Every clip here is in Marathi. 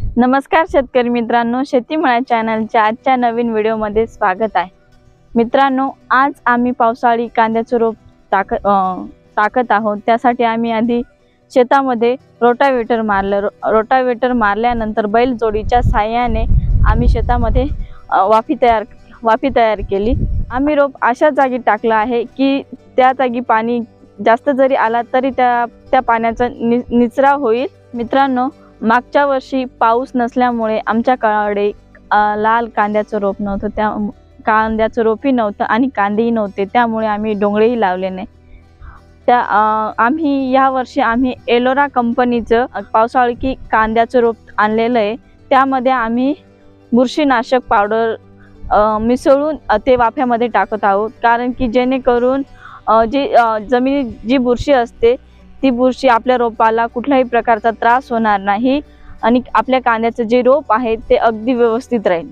नमस्कार शेतकरी मित्रांनो, शेतीमळा चॅनलच्या आजच्या नवीन व्हिडिओमध्ये स्वागत आहे। मित्रांनो, आज आम्ही पावसाळी कांद्याचं रोप टाकत आहोत। त्यासाठी आम्ही आधी शेतामध्ये रोटावेटर मारलं। रोटावेटर मारल्यानंतर बैल जोडीच्या साहाय्याने आम्ही शेतामध्ये वाफी तयार केली। आम्ही रोप अशा जागी टाकलं आहे की त्या जागी पाणी जास्त जरी आला तरी त्या पाण्याचा निचरा होईल। मित्रांनो, मागच्या वर्षी पाऊस नसल्यामुळे आमच्याकडे लाल कांद्याचं रोप नव्हतं, त्या कांद्याचं रोपही नव्हतं आणि कांदेही नव्हते, त्यामुळे आम्ही डोंगरेही लावले नाही। आम्ही या वर्षी एलोरा कंपनीचं पावसाळी कांद्याचं रोप आणलेलं आहे। त्यामध्ये आम्ही बुरशीनाशक पावडर मिसळून ते वाफ्यामध्ये टाकत आहोत, कारण की जेणेकरून जमिनीत जी बुरशी असते ती बुरशी आपल्या रोपाला कुठल्याही प्रकारचा त्रास होणार नाही आणि आपल्या कांद्याचं जे रोप आहे ते अगदी व्यवस्थित राहील।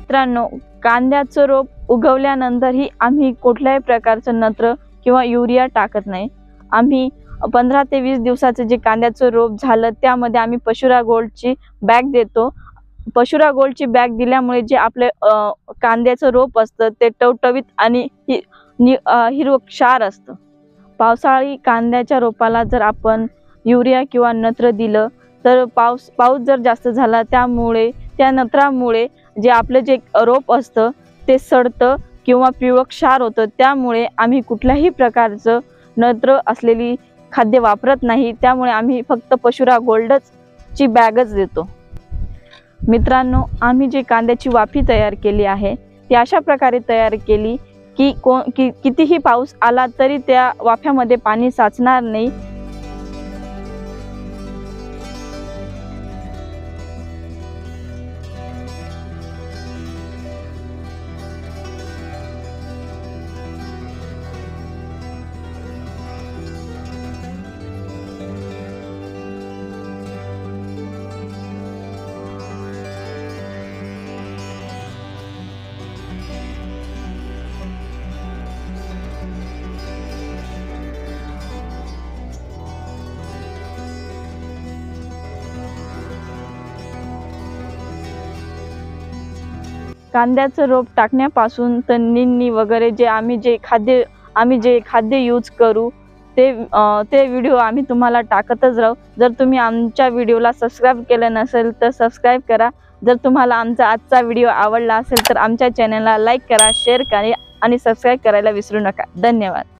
मित्रांनो, कांद्याचं रोप उगवल्यानंतरही आम्ही कुठल्याही प्रकारचं नत्र किंवा युरिया टाकत नाही। आम्ही 15 ते 20 दिवसाचे जे कांद्याचं रोप झालं त्यामध्ये आम्ही पशुरा गोल्डची बॅग देतो। पशुरा गोल्डची बॅग दिल्यामुळे जे आपले कांद्याचं रोप असतं ते टवटवीत आणि हिरवंक्षार असतं। पावसाळी कांद्याच्या रोपाला जर आपण युरिया किंवा नत्र दिलं तर पाऊस जर जास्त झाला त्यामुळे त्या नत्रामुळे जे आपलं जे रोप असतं ते सडतं किंवा पिवळक्षार होतं। त्यामुळे आम्ही कुठल्याही प्रकारचं नत्र असलेली खाद्य वापरत नाही, त्यामुळे आम्ही फक्त पशुरा गोल्डची बॅगच देतो। मित्रांनो, आम्ही जे कांद्याची वाफी तयार केली आहे ती अशा प्रकारे तयार केली की कितीही पाऊस आला तरी त्या वाफ्यामध्ये पाणी साचणार नाही। कांद्याचं रोप टाकण्यापासून तणनी वगैरे जे आम्ही जे खाद्य यूज करू ते व्हिडिओ आम्ही तुम्हाला टाकतच राहू। जर तुम्ही आमच्या व्हिडिओला सबस्क्राईब केलं नसेल तर सबस्क्राईब करा। जर तुम्हाला आमचा आजचा व्हिडिओ आवडला असेल तर आमच्या चॅनलला लाईक करा, शेअर करा आणि सबस्क्राईब करायला विसरू नका। धन्यवाद।